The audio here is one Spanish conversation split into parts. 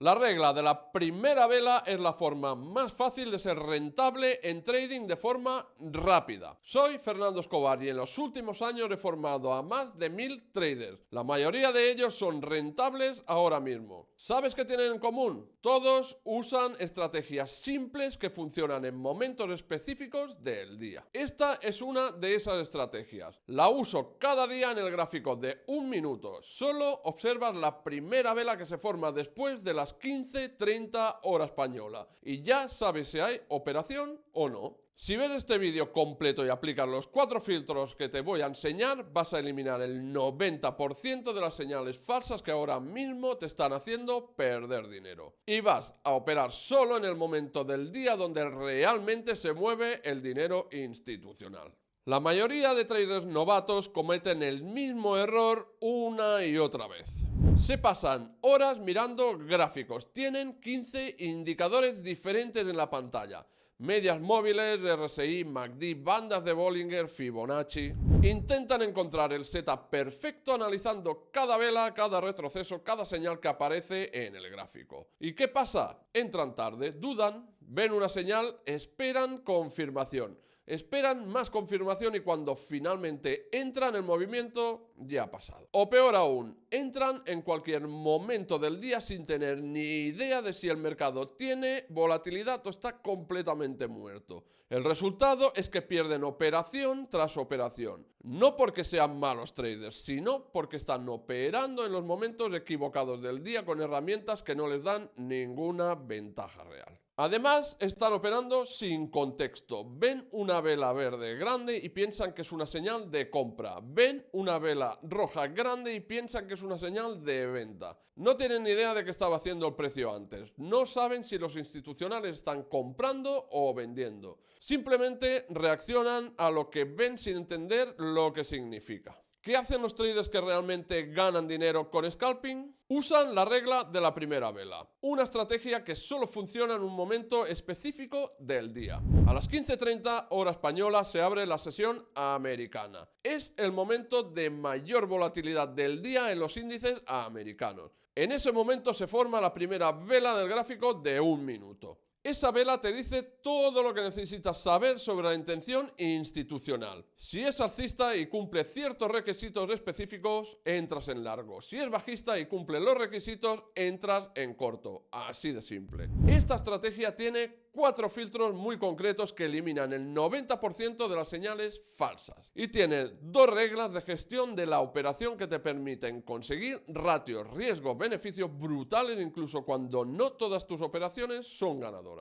La regla de la primera vela es la forma más fácil de ser rentable en trading de forma rápida. Soy Fernando Escobar y en los últimos años he formado a más de 1000 traders. La mayoría de ellos son rentables ahora mismo. ¿Sabes qué tienen en común? Todos usan estrategias simples que funcionan en momentos específicos del día. Esta es una de esas estrategias. La uso cada día en el gráfico de un minuto. Solo observas la primera vela que se forma después de las 15:30 hora española y ya sabes si hay operación o no. Si ves este vídeo completo y aplicas los 4 filtros que te voy a enseñar, vas a eliminar el 90% de las señales falsas que ahora mismo te están haciendo perder dinero. Y vas a operar solo en el momento del día donde realmente se mueve el dinero institucional. La mayoría de traders novatos cometen el mismo error una y otra vez. Se pasan horas mirando gráficos, tienen 15 indicadores diferentes en la pantalla. Medias móviles, RSI, MACD, bandas de Bollinger, Fibonacci. Intentan encontrar el setup perfecto analizando cada vela, cada retroceso, cada señal que aparece en el gráfico. ¿Y qué pasa? Entran tarde, dudan, ven una señal, esperan confirmación. Esperan más confirmación y cuando finalmente entran en movimiento ya ha pasado. O peor aún, entran en cualquier momento del día sin tener ni idea de si el mercado tiene volatilidad o está completamente muerto. El resultado es que pierden operación tras operación. No porque sean malos traders, sino porque están operando en los momentos equivocados del día con herramientas que no les dan ninguna ventaja real. Además, están operando sin contexto. Ven una vela verde grande y piensan que es una señal de compra. Ven una vela roja grande y piensan que es una señal de venta. No tienen ni idea de qué estaba haciendo el precio antes. No saben si los institucionales están comprando o vendiendo. Simplemente reaccionan a lo que ven sin entender lo que significa. ¿Qué hacen los traders que realmente ganan dinero con scalping? Usan la regla de la primera vela, una estrategia que solo funciona en un momento específico del día. A las 15:30 hora española se abre la sesión americana. Es el momento de mayor volatilidad del día en los índices americanos. En ese momento se forma la primera vela del gráfico de un minuto. Esa vela te dice todo lo que necesitas saber sobre la intención institucional. Si es alcista y cumple ciertos requisitos específicos, entras en largo. Si es bajista y cumple los requisitos, entras en corto. Así de simple. Esta estrategia tiene 4 filtros muy concretos que eliminan el 90% de las señales falsas. Y tiene 2 reglas de gestión de la operación que te permiten conseguir ratios riesgo-beneficio brutales incluso cuando no todas tus operaciones son ganadoras.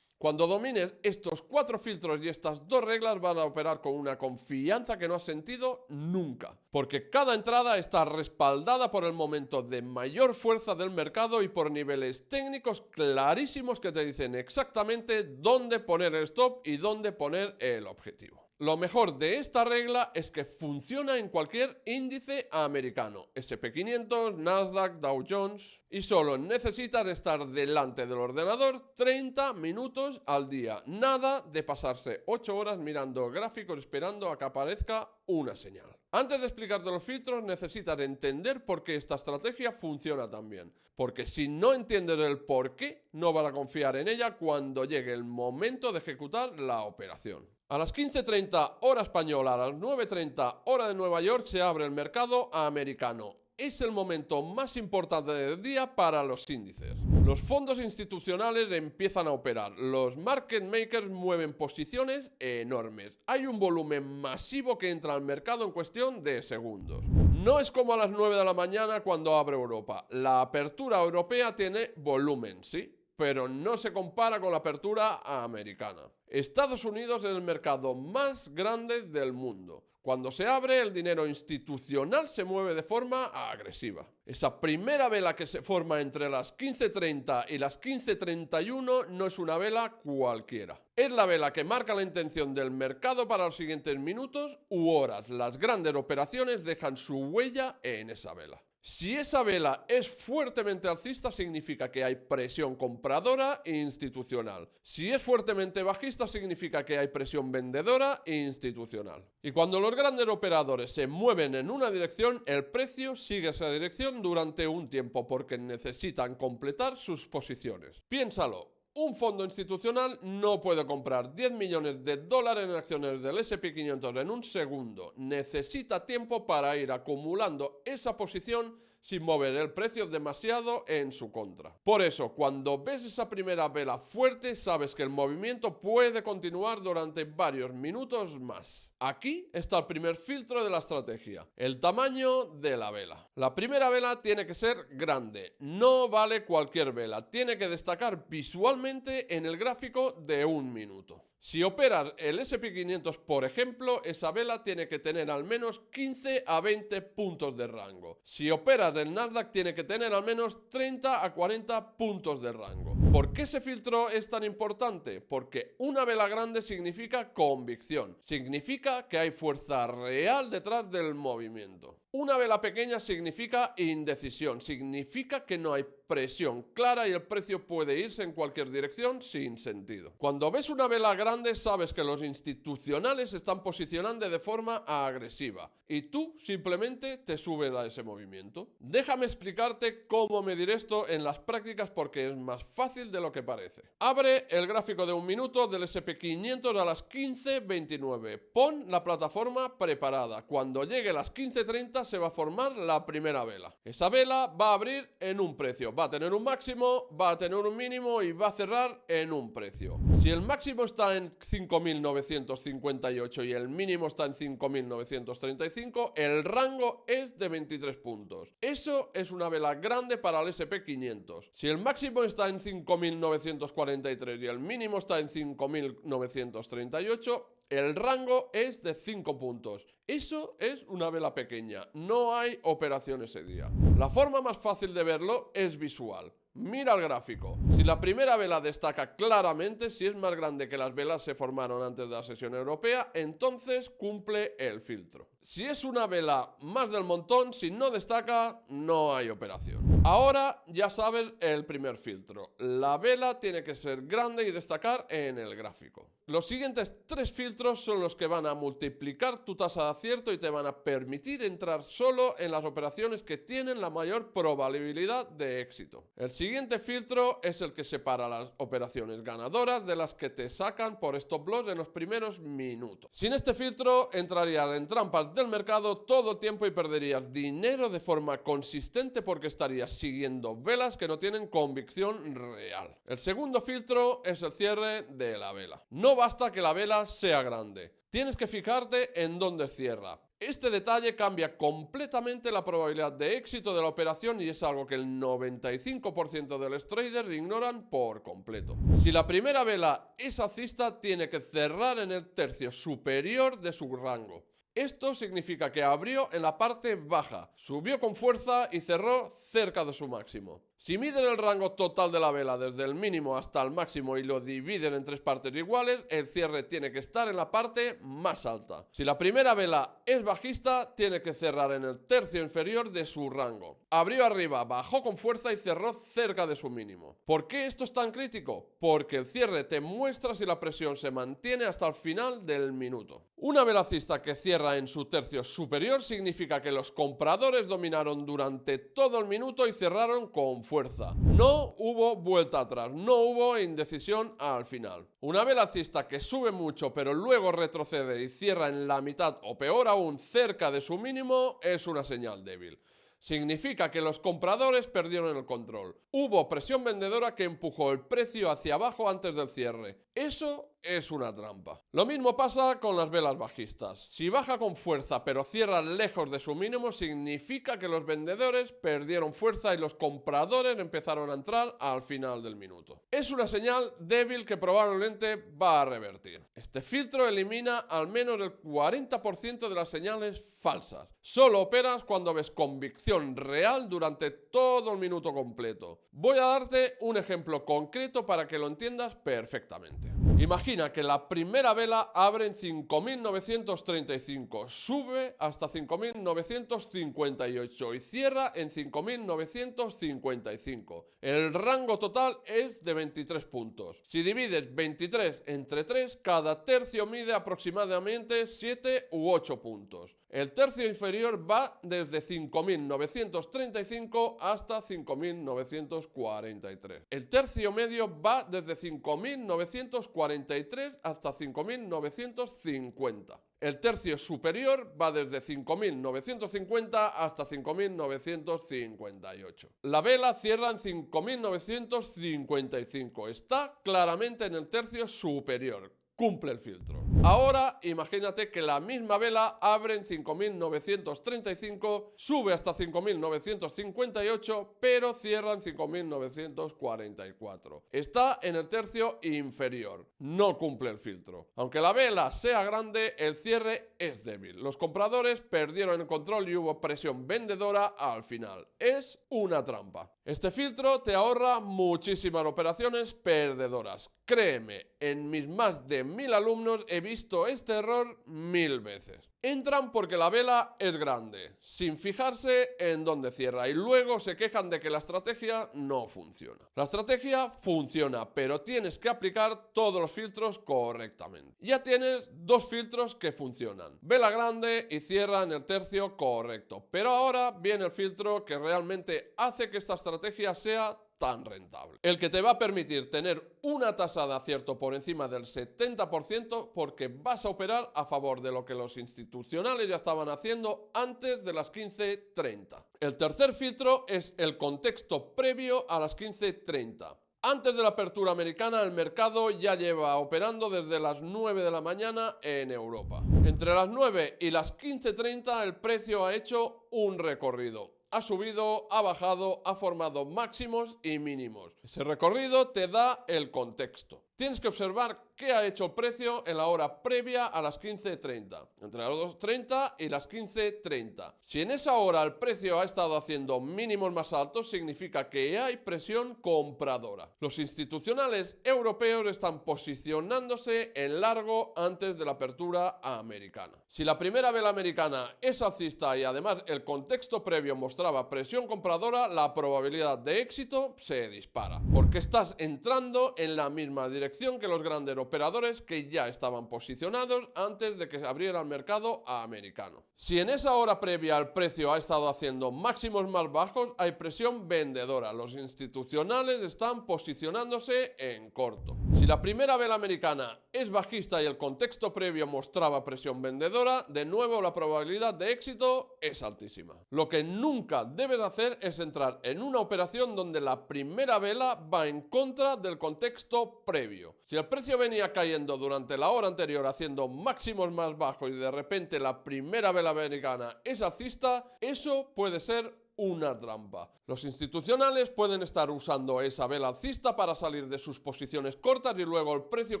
Cuando domines estos 4 filtros y estas 2 reglas van a operar con una confianza que no has sentido nunca. Porque cada entrada está respaldada por el momento de mayor fuerza del mercado y por niveles técnicos clarísimos que te dicen exactamente dónde poner el stop y dónde poner el objetivo. Lo mejor de esta regla es que funciona en cualquier índice americano, SP500, Nasdaq, Dow Jones, y solo necesitas estar delante del ordenador 30 minutos al día. Nada de pasarse 8 horas mirando gráficos esperando a que aparezca una señal. Antes de explicarte los filtros necesitas entender por qué esta estrategia funciona tan bien. Porque si no entiendes el por qué, no vas a confiar en ella cuando llegue el momento de ejecutar la operación. A las 15:30 hora española, a las 9:30 hora de Nueva York se abre el mercado americano. Es el momento más importante del día para los índices. Los fondos institucionales empiezan a operar, los market makers mueven posiciones enormes. Hay un volumen masivo que entra al mercado en cuestión de segundos. No es como a las 9 de la mañana cuando abre Europa. La apertura europea tiene volumen, ¿sí? Pero no se compara con la apertura americana. Estados Unidos es el mercado más grande del mundo. Cuando se abre, el dinero institucional se mueve de forma agresiva. Esa primera vela que se forma entre las 15:30 y las 15:31 no es una vela cualquiera. Es la vela que marca la intención del mercado para los siguientes minutos u horas. Las grandes operaciones dejan su huella en esa vela. Si esa vela es fuertemente alcista, significa que hay presión compradora institucional. Si es fuertemente bajista, significa que hay presión vendedora institucional. Y cuando los grandes operadores se mueven en una dirección, el precio sigue esa dirección durante un tiempo porque necesitan completar sus posiciones. Piénsalo. Un fondo institucional no puede comprar 10 millones de dólares en acciones del S&P 500 en un segundo. Necesita tiempo para ir acumulando esa posición sin mover el precio demasiado en su contra. Por eso, cuando ves esa primera vela fuerte, sabes que el movimiento puede continuar durante varios minutos más. Aquí está el primer filtro de la estrategia, el tamaño de la vela. La primera vela tiene que ser grande, no vale cualquier vela, tiene que destacar visualmente en el gráfico de un minuto. Si operas el S&P 500, por ejemplo, esa vela tiene que tener al menos 15 a 20 puntos de rango. Si operas el Nasdaq, tiene que tener al menos 30 a 40 puntos de rango. ¿Por qué ese filtro es tan importante? Porque una vela grande significa convicción, significa que hay fuerza real detrás del movimiento. Una vela pequeña significa indecisión, significa que no hay presión clara y el precio puede irse en cualquier dirección sin sentido. Cuando ves una vela grande, sabes que los institucionales se están posicionando de forma agresiva y tú simplemente te subes a ese movimiento. Déjame explicarte cómo medir esto en las prácticas porque es más fácil de lo que parece. Abre el gráfico de un minuto del S&P 500 a las 15:29. Pon la plataforma preparada. Cuando llegue a las 15:30 se va a formar la primera vela. Esa vela va a abrir en un precio. Va a tener un máximo, va a tener un mínimo y va a cerrar en un precio. Si el máximo está en 5.958 y el mínimo está en 5.935, el rango es de 23 puntos. Eso es una vela grande para el S&P 500. Si el máximo está en 5.943 y el mínimo está en 5.938, el rango es de 5 puntos. Eso es una vela pequeña. No hay operación ese día. La forma más fácil de verlo es visual. Mira el gráfico. Si la primera vela destaca claramente, si es más grande que las velas se formaron antes de la sesión europea, entonces cumple el filtro. Si es una vela más del montón, si no destaca, no hay operación. Ahora ya sabes el primer filtro. La vela tiene que ser grande y destacar en el gráfico. Los siguientes 3 filtros son los que van a multiplicar tu tasa de acierto y te van a permitir entrar solo en las operaciones que tienen la mayor probabilidad de éxito. El siguiente filtro es el que separa las operaciones ganadoras de las que te sacan por stop loss en los primeros minutos. Sin este filtro entrarías en trampas del mercado todo el tiempo y perderías dinero de forma consistente porque estarías siguiendo velas que no tienen convicción real. El segundo filtro es el cierre de la vela. No basta que la vela sea grande, tienes que fijarte en dónde cierra. Este detalle cambia completamente la probabilidad de éxito de la operación y es algo que el 95% de los traders ignoran por completo. Si la primera vela es alcista, tiene que cerrar en el tercio superior de su rango. Esto significa que abrió en la parte baja, subió con fuerza y cerró cerca de su máximo. Si miden el rango total de la vela desde el mínimo hasta el máximo y lo dividen en 3 partes iguales, el cierre tiene que estar en la parte más alta. Si la primera vela es bajista, tiene que cerrar en el tercio inferior de su rango. Abrió arriba, bajó con fuerza y cerró cerca de su mínimo. ¿Por qué esto es tan crítico? Porque el cierre te muestra si la presión se mantiene hasta el final del minuto. Una vela alcista que cierra en su tercio superior significa que los compradores dominaron durante todo el minuto y cerraron con fuerza. No hubo vuelta atrás, no hubo indecisión al final. Una vela alcista que sube mucho pero luego retrocede y cierra en la mitad o peor aún cerca de su mínimo es una señal débil. Significa que los compradores perdieron el control. Hubo presión vendedora que empujó el precio hacia abajo antes del cierre. Eso es una trampa. Lo mismo pasa con las velas bajistas. Si baja con fuerza pero cierra lejos de su mínimo, significa que los vendedores perdieron fuerza y los compradores empezaron a entrar al final del minuto. Es una señal débil que probablemente va a revertir. Este filtro elimina al menos el 40% de las señales falsas. Solo operas cuando ves convicción real durante todo el minuto completo. Voy a darte un ejemplo concreto para que lo entiendas perfectamente. Imagina que la primera vela abre en 5.935, sube hasta 5.958 y cierra en 5.955. El rango total es de 23 puntos. Si divides 23 entre 3, cada tercio mide aproximadamente 7 u 8 puntos. El tercio inferior va desde 5.935 hasta 5.943. El tercio medio va desde 5.943 hasta 5.950. El tercio superior va desde 5.950 hasta 5.958. La vela cierra en 5.955. Está claramente en el tercio superior. Cumple el filtro. Ahora imagínate que la misma vela abre en 5.935, sube hasta 5.958, pero cierra en 5.944. Está en el tercio inferior. No cumple el filtro. Aunque la vela sea grande, el cierre es débil. Los compradores perdieron el control y hubo presión vendedora al final. Es una trampa. Este filtro te ahorra muchísimas operaciones perdedoras. Créeme, en mis más de 1000 alumnos he visto este error 1000 veces. Entran porque la vela es grande, sin fijarse en dónde cierra, y luego se quejan de que la estrategia no funciona. La estrategia funciona, pero tienes que aplicar todos los filtros correctamente. Ya tienes dos filtros que funcionan. Vela grande y cierra en el tercio correcto. Pero ahora viene el filtro que realmente hace que esta estrategia sea tan rentable. El que te va a permitir tener una tasa de acierto por encima del 70% porque vas a operar a favor de lo que los institucionales ya estaban haciendo antes de las 15:30. El tercer filtro es el contexto previo a las 15:30. Antes de la apertura americana, el mercado ya lleva operando desde las 9 de la mañana en Europa. Entre las 9 y las 15:30 el precio ha hecho un recorrido. Ha subido, ha bajado, ha formado máximos y mínimos. Ese recorrido te da el contexto. Tienes que observar qué ha hecho el precio en la hora previa a las 15:30, entre las 2:30 y las 15:30. Si en esa hora el precio ha estado haciendo mínimos más altos, significa que hay presión compradora. Los institucionales europeos están posicionándose en largo antes de la apertura americana. Si la primera vela americana es alcista y además el contexto previo mostraba presión compradora, la probabilidad de éxito se dispara, porque estás entrando en la misma dirección que los grandes operadores que ya estaban posicionados antes de que abriera el mercado americano. Si en esa hora previa el precio ha estado haciendo máximos más bajos, hay presión vendedora. Los institucionales están posicionándose en corto. Si la primera vela americana es bajista y el contexto previo mostraba presión vendedora, de nuevo la probabilidad de éxito es altísima. Lo que nunca debes hacer es entrar en una operación donde la primera vela va en contra del contexto previo. Si el precio venía cayendo durante la hora anterior haciendo máximos más bajos y de repente la primera vela americana es alcista, eso puede ser una trampa. Los institucionales pueden estar usando esa vela alcista para salir de sus posiciones cortas y luego el precio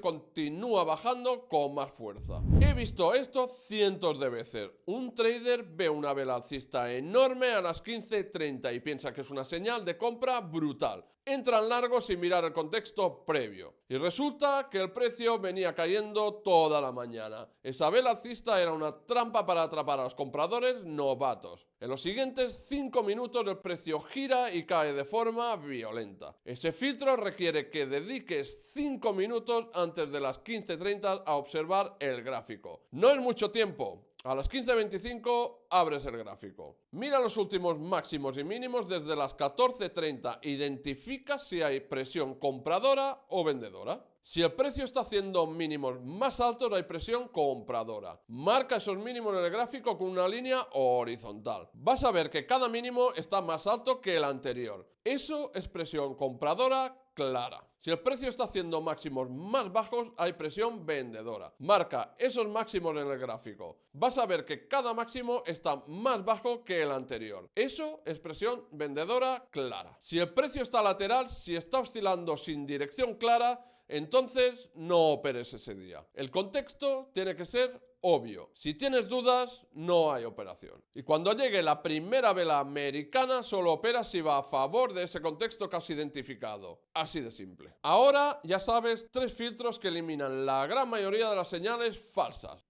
continúa bajando con más fuerza. He visto esto cientos de veces. Un trader ve una vela alcista enorme a las 15:30 y piensa que es una señal de compra brutal. Entran largos sin mirar el contexto previo. Y resulta que el precio venía cayendo toda la mañana. Esa vela alcista era una trampa para atrapar a los compradores novatos. En los siguientes 5 minutos el precio gira y cae de forma violenta. Ese filtro requiere que dediques 5 minutos antes de las 15:30 a observar el gráfico. No es mucho tiempo. A las 15:25 abres el gráfico. Mira los últimos máximos y mínimos desde las 14:30. Identifica si hay presión compradora o vendedora. Si el precio está haciendo mínimos más altos, hay presión compradora. Marca esos mínimos en el gráfico con una línea horizontal. Vas a ver que cada mínimo está más alto que el anterior. Eso es presión compradora clara. Si el precio está haciendo máximos más bajos, hay presión vendedora. Marca esos máximos en el gráfico. Vas a ver que cada máximo está más bajo que el anterior. Eso es presión vendedora clara. Si el precio está lateral, si está oscilando sin dirección clara, entonces no operes ese día. El contexto tiene que ser obvio. Si tienes dudas, no hay operación. Y cuando llegue la primera vela americana, solo operas si va a favor de ese contexto que has identificado. Así de simple. Ahora ya sabes 3 filtros que eliminan la gran mayoría de las señales falsas.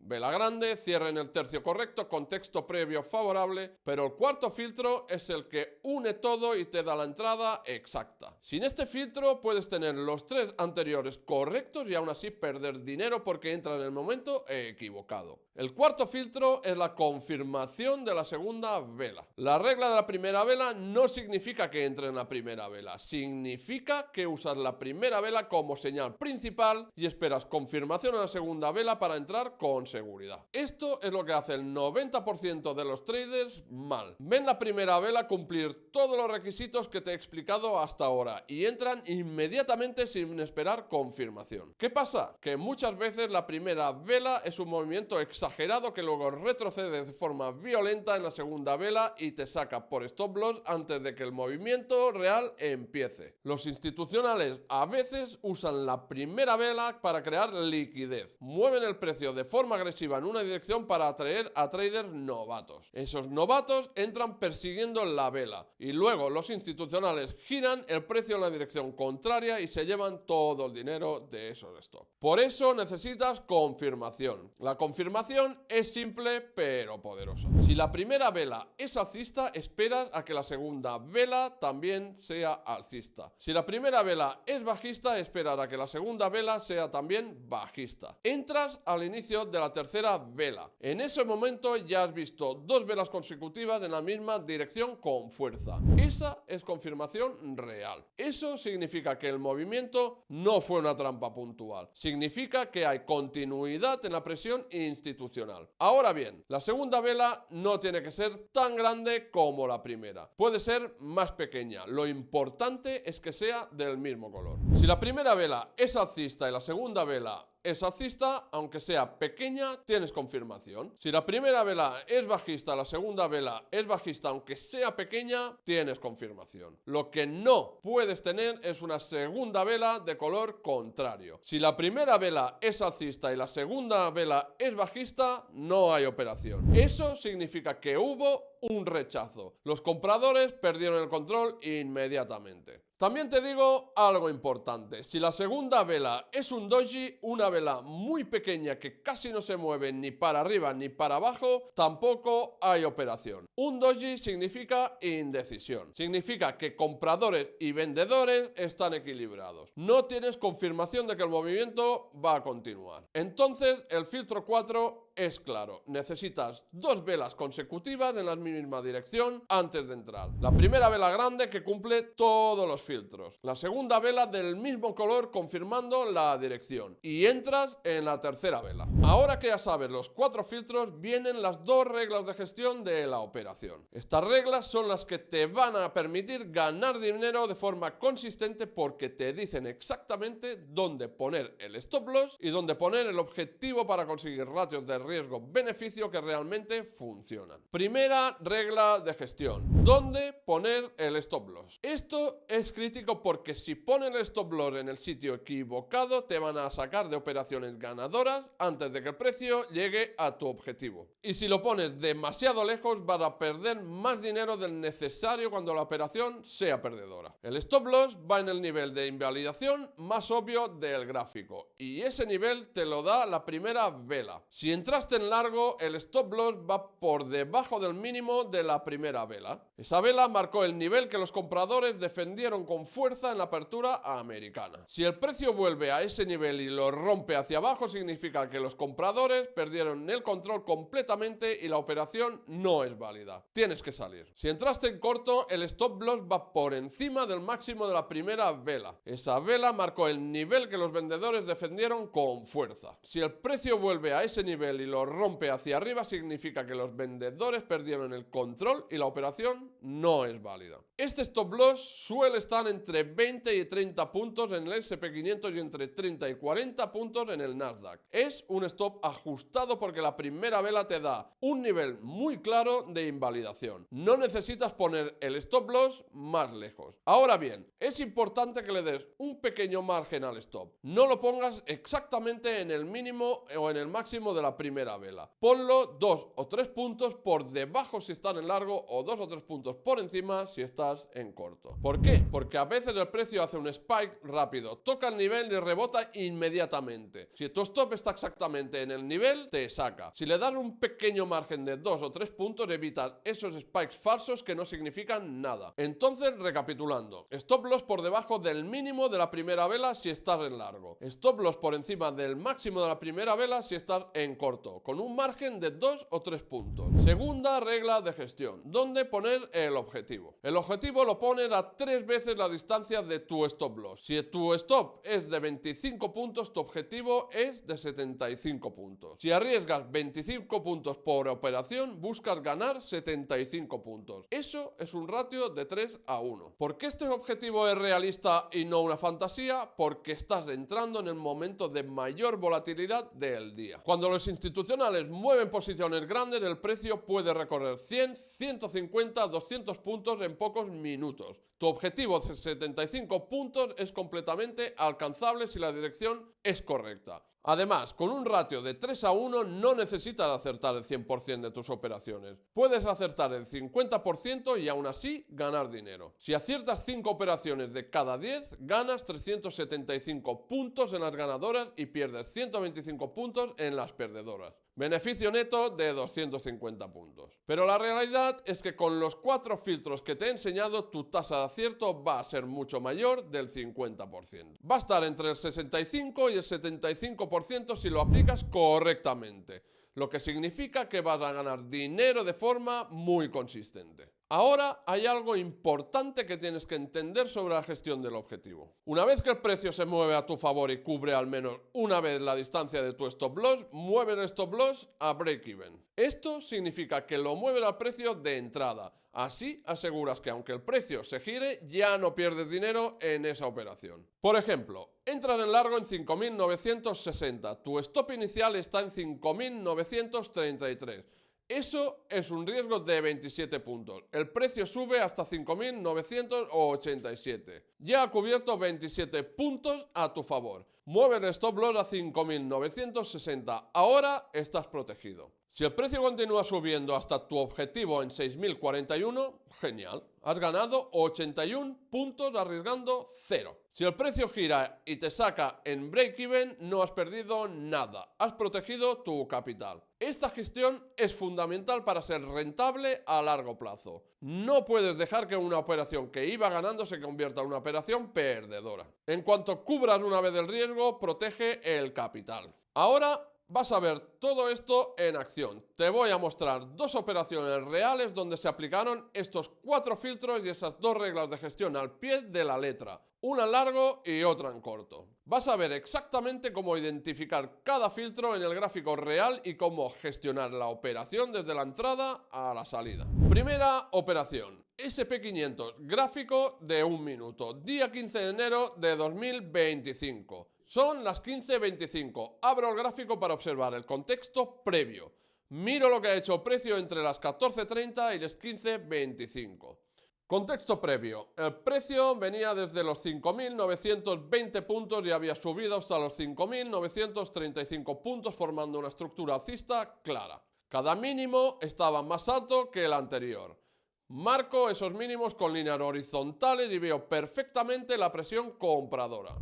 Vela grande, cierre en el tercio correcto, contexto previo favorable, pero el cuarto filtro es el que une todo y te da la entrada exacta. Sin este filtro puedes tener los 3 anteriores correctos y aún así perder dinero porque entra en el momento equivocado. El cuarto filtro es la confirmación de la segunda vela. La regla de la primera vela no significa que entre en la primera vela, significa que usas la primera vela como señal principal y esperas confirmación en la segunda vela para entrar con seguridad. Esto es lo que hace el 90% de los traders mal. Ven la primera vela cumplir todos los requisitos que te he explicado hasta ahora y entran inmediatamente sin esperar confirmación. ¿Qué pasa? Que muchas veces la primera vela es un movimiento exagerado que luego retrocede de forma violenta en la segunda vela y te saca por stop loss antes de que el movimiento real empiece. Los institucionales a veces usan la primera vela para crear liquidez. Mueven el precio de forma agresiva en una dirección para atraer a traders novatos. Esos novatos entran persiguiendo la vela y luego los institucionales giran el precio en la dirección contraria y se llevan todo el dinero de esos stops. Por eso necesitas confirmación. La confirmación es simple pero poderosa. Si la primera vela es alcista, esperas a que la segunda vela también sea alcista. Si la primera vela es bajista, esperar a que la segunda vela sea también bajista. Entras al inicio de la tercera vela. En ese momento ya has visto 2 velas consecutivas en la misma dirección con fuerza. Esa es confirmación real. Eso significa que el movimiento no fue una trampa puntual. Significa que hay continuidad en la presión institucional. Ahora bien, la segunda vela no tiene que ser tan grande como la primera. Puede ser más pequeña. Lo importante es que sea del mismo color. Si la primera vela es alcista y la segunda vela es alcista, aunque sea pequeña, tienes confirmación. Si la primera vela es bajista, la segunda vela es bajista, aunque sea pequeña, tienes confirmación. Lo que no puedes tener es una segunda vela de color contrario. Si la primera vela es alcista y la segunda vela es bajista, no hay operación. Eso significa que hubo un rechazo. Los compradores perdieron el control inmediatamente. También te digo algo importante. Si la segunda vela es un doji, una vela muy pequeña que casi no se mueve ni para arriba ni para abajo, tampoco hay operación. Un doji significa indecisión. Significa que compradores y vendedores están equilibrados. No tienes confirmación de que el movimiento va a continuar. Entonces, el filtro 4 es claro. Necesitas 2 velas consecutivas en la misma dirección antes de entrar. La primera vela grande que cumple todos los filtros. La segunda vela del mismo color confirmando la dirección. Y entras en la tercera vela. Ahora que ya sabes los 4 filtros, vienen las 2 reglas de gestión de la operación. Estas reglas son las que te van a permitir ganar dinero de forma consistente porque te dicen exactamente dónde poner el stop loss y dónde poner el objetivo para conseguir ratios de riesgo-beneficio que realmente funcionan. Primera regla de gestión: ¿dónde poner el stop loss? Esto es crítico porque si pones el stop loss en el sitio equivocado, te van a sacar de operaciones ganadoras antes de que el precio llegue a tu objetivo. Y si lo pones demasiado lejos, vas a perder más dinero del necesario cuando la operación sea perdedora. El stop loss va en el nivel de invalidación más obvio del gráfico y ese nivel te lo da la primera vela. Si entraste en largo, el stop loss va por debajo del mínimo de la primera vela. Esa vela marcó el nivel que los compradores defendieron con fuerza en la apertura americana. Si el precio vuelve a ese nivel y lo rompe hacia abajo, significa que los compradores perdieron el control completamente y la operación no es válida. Tienes que salir. Si entraste en corto, el stop loss va por encima del máximo de la primera vela. Esa vela marcó el nivel que los vendedores defendieron con fuerza. Si el precio vuelve a ese nivel nivel y lo rompe hacia arriba, significa que los vendedores perdieron el control y la operación no es válida. Este stop loss suele estar entre 20 y 30 puntos en el S&P 500 y entre 30 y 40 puntos en el Nasdaq. Es un stop ajustado porque la primera vela te da un nivel muy claro de invalidación. No necesitas poner el stop loss más lejos. Ahora bien, es importante que le des un pequeño margen al stop. No lo pongas exactamente en el mínimo o en el máximo de la primera vela. Ponlo 2 o 3 puntos por debajo si estás en largo o 2 o 3 puntos por encima si estás en corto. ¿Por qué? Porque a veces el precio hace un spike rápido, toca el nivel y rebota inmediatamente. Si tu stop está exactamente en el nivel, te saca. Si le das un pequeño margen de 2 o 3 puntos, evitas esos spikes falsos que no significan nada. Entonces, recapitulando, stop loss por debajo del mínimo de la primera vela si estás en largo. Stop loss por encima del máximo de la primera vela si estás en corto, con un margen de 2 o 3 puntos. Segunda regla de gestión, ¿dónde poner el objetivo? El objetivo lo pones a 3 veces la distancia de tu stop loss. Si tu stop es de 25 puntos, tu objetivo es de 75 puntos. Si arriesgas 25 puntos por operación, buscas ganar 75 puntos. Eso es un ratio de 3 a 1. ¿Por qué este objetivo es realista y no una fantasía? Porque estás entrando en el momento de mayor volatilidad del día. Cuando los institucionales mueven posiciones grandes, el precio puede recorrer 100, 150, 200 puntos en pocos minutos. Tu objetivo de 75 puntos es completamente alcanzable si la dirección es correcta. Además, con un ratio de 3 a 1 no necesitas acertar el 100% de tus operaciones. Puedes acertar el 50% y aún así ganar dinero. Si aciertas 5 operaciones de cada 10, ganas 375 puntos en las ganadoras y pierdes 125 puntos en las perdedoras. Beneficio neto de 250 puntos. Pero la realidad es que con los 4 filtros que te he enseñado, tu tasa de acierto va a ser mucho mayor del 50%. Va a estar entre el 65 y el 75% si lo aplicas correctamente, lo que significa que vas a ganar dinero de forma muy consistente. Ahora hay algo importante que tienes que entender sobre la gestión del objetivo. Una vez que el precio se mueve a tu favor y cubre al menos una vez la distancia de tu stop loss, mueve el stop loss a break-even. Esto significa que lo mueves al precio de entrada. Así aseguras que aunque el precio se gire, ya no pierdes dinero en esa operación. Por ejemplo, entras en largo en 5.960. Tu stop inicial está en 5.933. Eso es un riesgo de 27 puntos. El precio sube hasta 5.987. Ya ha cubierto 27 puntos a tu favor. Mueve el stop loss a 5.960. Ahora estás protegido. Si el precio continúa subiendo hasta tu objetivo en 6.041, genial. Has ganado 81 puntos arriesgando 0. Si el precio gira y te saca en break-even, no has perdido nada. Has protegido tu capital. Esta gestión es fundamental para ser rentable a largo plazo. No puedes dejar que una operación que iba ganando se convierta en una operación perdedora. En cuanto cubras una vez el riesgo, protege el capital. Ahora vas a ver todo esto en acción. Te voy a mostrar 2 operaciones reales donde se aplicaron estos 4 filtros y esas 2 reglas de gestión al pie de la letra. Una en largo y otra en corto. Vas a ver exactamente cómo identificar cada filtro en el gráfico real y cómo gestionar la operación desde la entrada a la salida. Primera operación. S&P 500, gráfico de 1 minuto. Día 15 de enero de 2025. Son las 15:25. Abro el gráfico para observar el contexto previo. Miro lo que ha hecho el precio entre las 14:30 y las 15:25. Contexto previo. El precio venía desde los 5.920 puntos y había subido hasta los 5.935 puntos formando una estructura alcista clara. Cada mínimo estaba más alto que el anterior. Marco esos mínimos con líneas horizontales y veo perfectamente la presión compradora.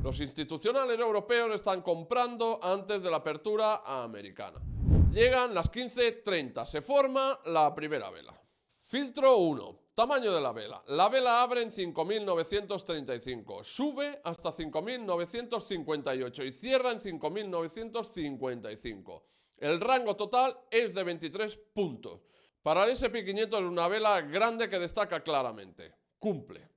Los institucionales europeos están comprando antes de la apertura americana. Llegan las 15:30, se forma la primera vela. Filtro 1. Tamaño de la vela. La vela abre en 5.935, sube hasta 5.958 y cierra en 5.955. El rango total es de 23 puntos. Para el S&P 500 es una vela grande que destaca claramente. Cumple.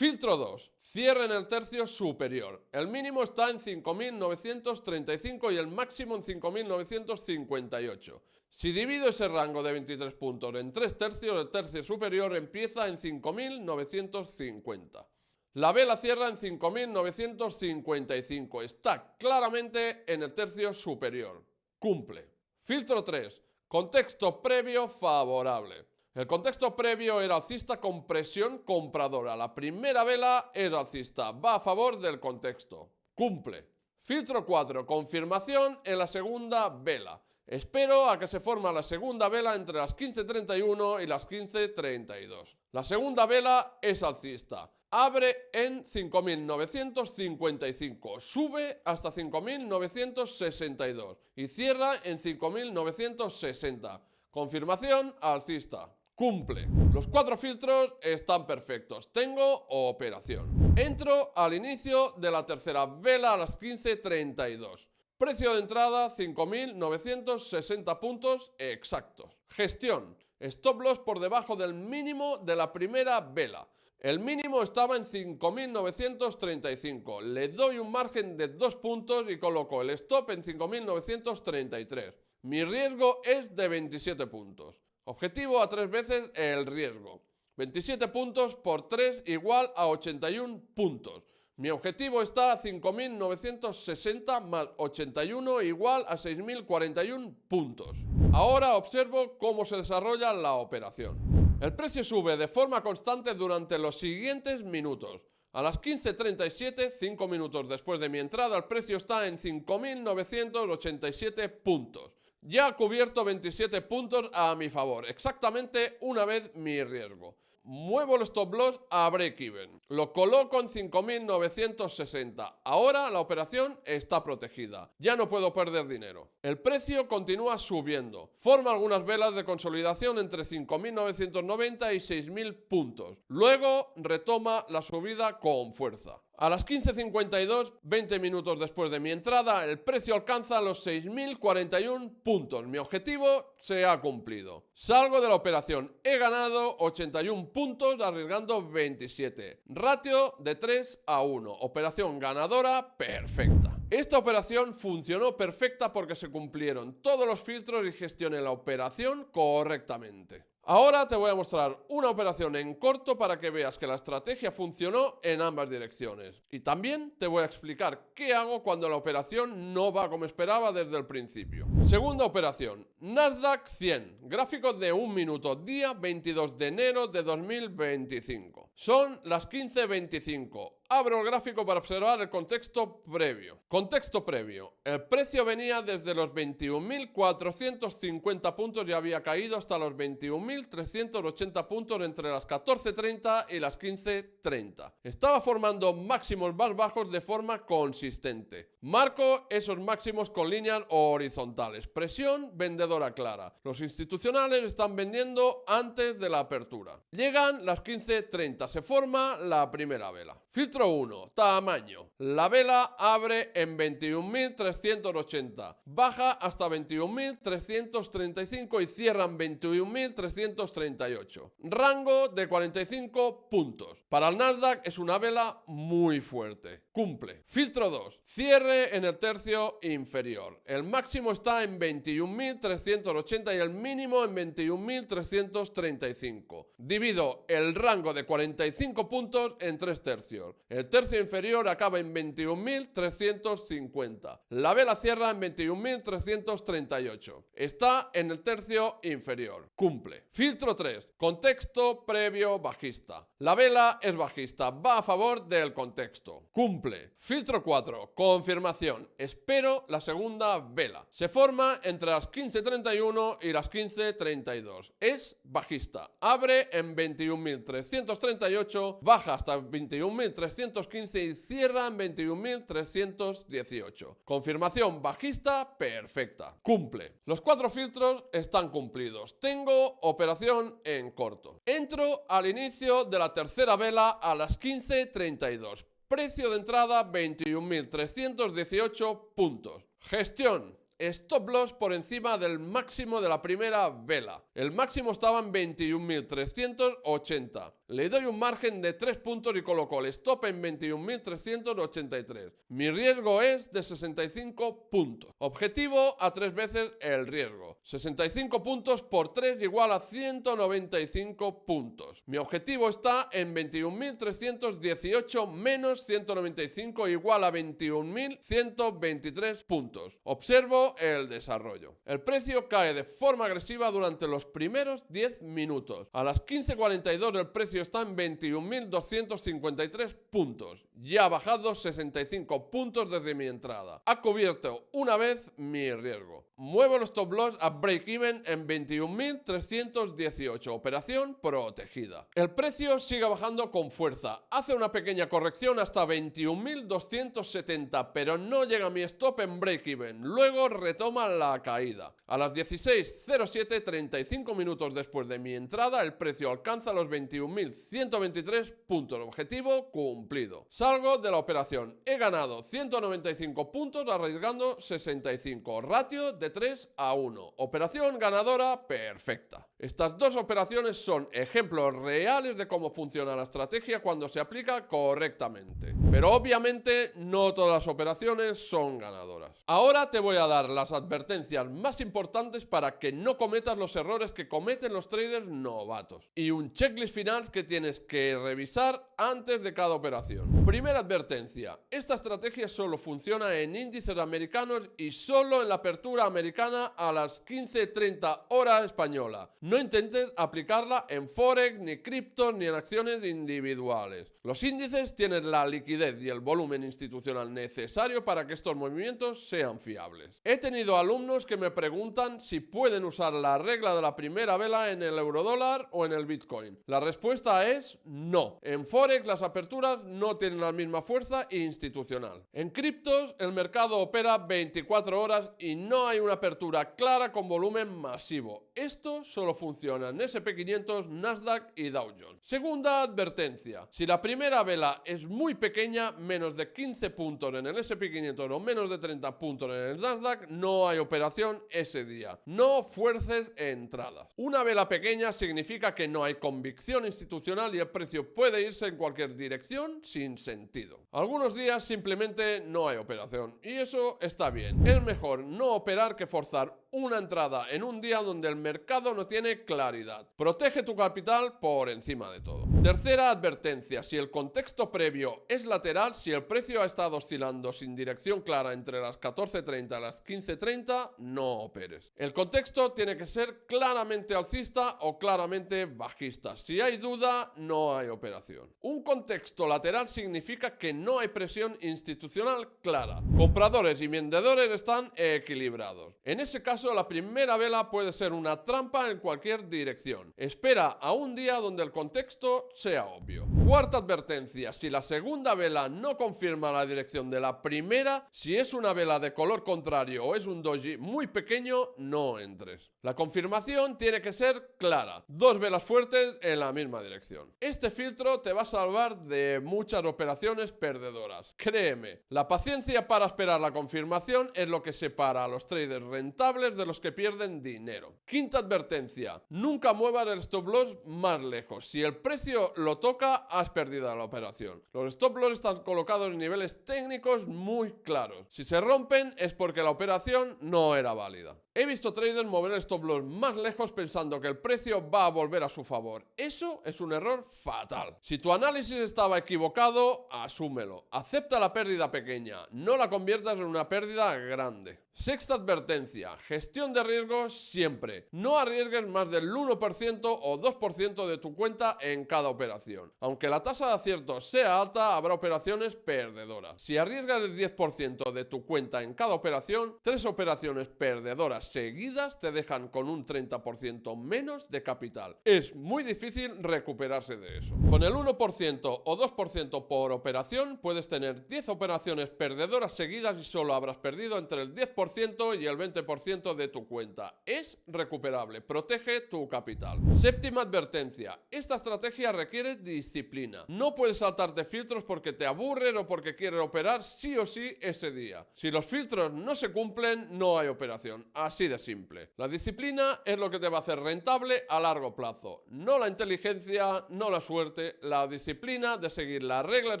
Filtro 2. Cierre en el tercio superior. El mínimo está en 5.935 y el máximo en 5.958. Si divido ese rango de 23 puntos en 3 tercios, el tercio superior empieza en 5.950. La vela cierra en 5.955. Está claramente en el tercio superior. Cumple. Filtro 3. Contexto previo favorable. El contexto previo era alcista con presión compradora. La primera vela es alcista. Va a favor del contexto. Cumple. Filtro 4. Confirmación en la segunda vela. Espero a que se forme la segunda vela entre las 15.31 y las 15.32. La segunda vela es alcista. Abre en 5.955, sube hasta 5.962 y cierra en 5.960. Confirmación alcista. Cumple. Los 4 filtros están perfectos. Tengo operación. Entro al inicio de la tercera vela a las 15.32. Precio de entrada 5.960 puntos exactos. Gestión. Stop loss por debajo del mínimo de la primera vela. El mínimo estaba en 5.935. Le doy un margen de 2 puntos y coloco el stop en 5.933. Mi riesgo es de 27 puntos. Objetivo a 3 veces el riesgo. 27 puntos por 3 igual a 81 puntos. Mi objetivo está a 5.960 más 81 igual a 6.041 puntos. Ahora observo cómo se desarrolla la operación. El precio sube de forma constante durante los siguientes minutos. A las 15.37, 5 minutos después de mi entrada, el precio está en 5.987 puntos. Ya ha cubierto 27 puntos a mi favor, exactamente una vez mi riesgo. Muevo el stop loss a break-even. Lo coloco en 5.960. Ahora la operación está protegida. Ya no puedo perder dinero. El precio continúa subiendo. Forma algunas velas de consolidación entre 5.990 y 6.000 puntos. Luego retoma la subida con fuerza. A las 15.52, 20 minutos después de mi entrada, el precio alcanza los 6.041 puntos. Mi objetivo se ha cumplido. Salgo de la operación. He ganado 81 puntos arriesgando 27. Ratio de 3:1. Operación ganadora perfecta. Esta operación funcionó perfecta porque se cumplieron todos los filtros y gestioné la operación correctamente. Ahora te voy a mostrar una operación en corto para que veas que la estrategia funcionó en ambas direcciones. Y también te voy a explicar qué hago cuando la operación no va como esperaba desde el principio. Segunda operación, Nasdaq 100, gráfico de 1 minuto, día 22 de enero de 2025. Son las 15.25. Abro el gráfico para observar el contexto previo. Contexto previo. El precio venía desde los 21.450 puntos y había caído hasta los 21.380 puntos entre las 14.30 y las 15.30. Estaba formando máximos más bajos de forma consistente. Marco esos máximos con líneas horizontales. Presión vendedora clara. Los institucionales están vendiendo antes de la apertura. Llegan las 15.30. Se forma la primera vela. Filtro 1. Tamaño. La vela abre en 21.380. Baja hasta 21.335 y cierra en 21.338. Rango de 45 puntos. Para el Nasdaq es una vela muy fuerte. Cumple. Filtro 2. Cierre en el tercio inferior. El máximo está en 21.380 y el mínimo en 21.335. Divido el rango de 45 puntos en 3 tercios. El tercio inferior acaba en 21.350. La vela cierra en 21.338. Está en el tercio inferior. Cumple. Filtro 3. Contexto previo bajista. La vela es bajista. Va a favor del contexto. Cumple. Filtro 4. Confirmación. Espero la segunda vela. Se forma entre las 15.31 y las 15.32. Es bajista. Abre en 21.338. Baja hasta 21.315 y cierra en 21.318. Confirmación bajista perfecta. Cumple. Los 4 filtros están cumplidos. Tengo operación en corto. Entro al inicio de la tercera vela a las 15.32. Precio de entrada 21.318 puntos. Gestión. stop loss por encima del máximo de la primera vela. El máximo estaba en 21.380. Le doy un margen de 3 puntos y coloco el stop en 21.383. Mi riesgo es de 65 puntos. Objetivo a 3 veces el riesgo. 65 puntos por 3 igual a 195 puntos. Mi objetivo está en 21.318 menos 195 igual a 21.123 puntos. Observo el desarrollo. El precio cae de forma agresiva durante los primeros 10 minutos. A las 15:42 el precio está en 21.253 puntos. Ya ha bajado 65 puntos desde mi entrada. Ha cubierto una vez mi riesgo. Muevo el stop loss a break-even en 21.318. Operación protegida. El precio sigue bajando con fuerza. Hace una pequeña corrección hasta 21.270, pero no llega a mi stop en break-even. Luego retoma la caída. A las 16:07, 35 minutos después de mi entrada, el precio alcanza los 21.123 puntos. Objetivo cumplido. Salgo de la operación. He ganado 195 puntos arriesgando 65. Ratio de 3:1. Operación ganadora perfecta. Estas dos operaciones son ejemplos reales de cómo funciona la estrategia cuando se aplica correctamente. Pero obviamente no todas las operaciones son ganadoras. Ahora te voy a dar las advertencias más importantes para que no cometas los errores que cometen los traders novatos. Y un checklist final que tienes que revisar antes de cada operación. Primera advertencia. Esta estrategia solo funciona en índices americanos y solo en la apertura americana a las 15:30 hora española. No intentes aplicarla en Forex, ni criptos, ni en acciones individuales. Los índices tienen la liquidez y el volumen institucional necesario para que estos movimientos sean fiables. He tenido alumnos que me preguntan si pueden usar la regla de la primera vela en el eurodólar o en el Bitcoin. La respuesta es no. En Forex las aperturas no tienen la misma fuerza institucional. En criptos el mercado opera 24 horas y no hay una apertura clara con volumen masivo. Esto solo funciona en S&P 500, Nasdaq y Dow Jones. Segunda advertencia. Si la primera vela es muy pequeña, menos de 15 puntos en el S&P 500 o menos de 30 puntos en el Nasdaq, no hay operación ese día. No fuerces entradas. Una vela pequeña significa que no hay convicción institucional y el precio puede irse en cualquier dirección sin sentido. Algunos días simplemente no hay operación y eso está bien. Es mejor no operar que forzar una entrada en un día donde el mercado no tiene claridad. Protege tu capital por encima de todo. Tercera advertencia. Si el contexto previo es lateral, si el precio ha estado oscilando sin dirección clara entre las 14:30 y las 15:30, no operes. El contexto tiene que ser claramente alcista o claramente bajista. Si hay duda, no hay operación. Un contexto lateral significa que no hay presión institucional clara. Compradores y vendedores están equilibrados. En ese caso, la primera vela puede ser una trampa en cualquier dirección. Espera a un día donde el contexto sea obvio. Cuarta advertencia. Si la segunda vela no confirma la dirección de la primera, si es una vela de color contrario o es un doji muy pequeño, no entres. La confirmación tiene que ser clara. Dos velas fuertes en la misma dirección. Este filtro te va a salvar de muchas operaciones perdedoras. Créeme, la paciencia para esperar la confirmación es lo que separa a los traders rentables de los que pierden dinero. Quinta advertencia. Nunca muevas el stop loss más lejos. Si el precio lo toca, has perdido la operación. Los stop loss están colocados en niveles técnicos muy claros. Si se rompen es porque la operación no era válida. He visto traders mover el stop loss más lejos pensando que el precio va a volver a su favor. Eso es un error fatal. Si tu análisis estaba equivocado, asúmelo. Acepta la pérdida pequeña. No la conviertas en una pérdida grande. Sexta advertencia. Gestión de riesgos siempre. No arriesgues más del 1% o 2% de tu cuenta en cada operación. Aunque la tasa de acierto sea alta, habrá operaciones perdedoras. Si arriesgas el 10% de tu cuenta en cada operación, 3 operaciones perdedoras seguidas te dejan con un 30% menos de capital. Es muy difícil recuperarse de eso. Con el 1% o 2% por operación, puedes tener 10 operaciones perdedoras seguidas y solo habrás perdido entre el 10% 10% y el 20% de tu cuenta. Es recuperable, protege tu capital. Séptima advertencia, esta estrategia requiere disciplina. No puedes saltarte filtros porque te aburren o porque quieres operar sí o sí ese día. Si los filtros no se cumplen, no hay operación. Así de simple. La disciplina es lo que te va a hacer rentable a largo plazo. No la inteligencia, no la suerte, la disciplina de seguir las reglas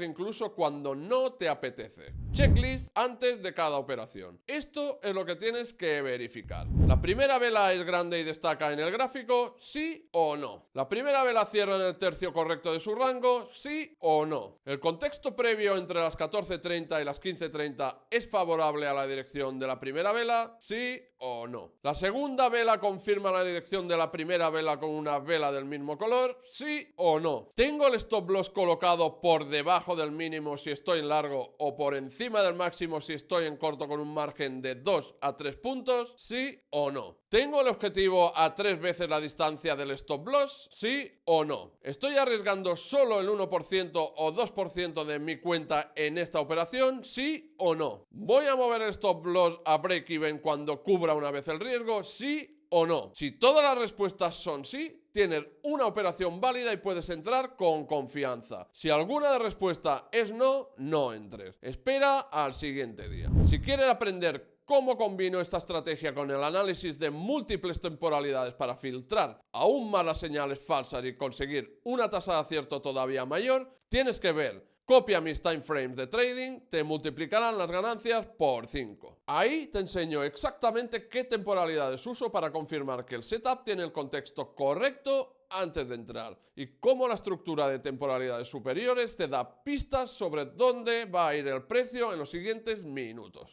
incluso cuando no te apetece. Checklist antes de cada operación. Esto es lo que tienes que verificar. ¿La primera vela es grande y destaca en el gráfico? ¿Sí o no? ¿La primera vela cierra en el tercio correcto de su rango? ¿Sí o no? ¿El contexto previo entre las 14:30 y las 15:30 es favorable a la dirección de la primera vela? ¿Sí o no? ¿La segunda vela confirma la dirección de la primera vela con una vela del mismo color? ¿Sí o no? ¿Tengo el stop loss colocado por debajo del mínimo si estoy en largo o por encima del máximo si estoy en corto con un margen de 2 a 3 puntos? ¿Sí o no? ¿Tengo el objetivo a 3 veces la distancia del stop loss? ¿Sí o no? ¿Estoy arriesgando solo el 1% o 2% de mi cuenta en esta operación? ¿Sí o no? ¿Voy a mover el stop loss a break-even cuando cubra una vez el riesgo? ¿Sí o no? Si todas las respuestas son sí, tienes una operación válida y puedes entrar con confianza. Si alguna de respuesta es no, no entres. Espera al siguiente día. Si quieres aprender cómo combino esta estrategia con el análisis de múltiples temporalidades para filtrar aún más las señales falsas y conseguir una tasa de acierto todavía mayor, tienes que ver Copia mis timeframes de trading, te multiplicarán las ganancias por 5. Ahí te enseño exactamente qué temporalidades uso para confirmar que el setup tiene el contexto correcto antes de entrar y cómo la estructura de temporalidades superiores te da pistas sobre dónde va a ir el precio en los siguientes minutos.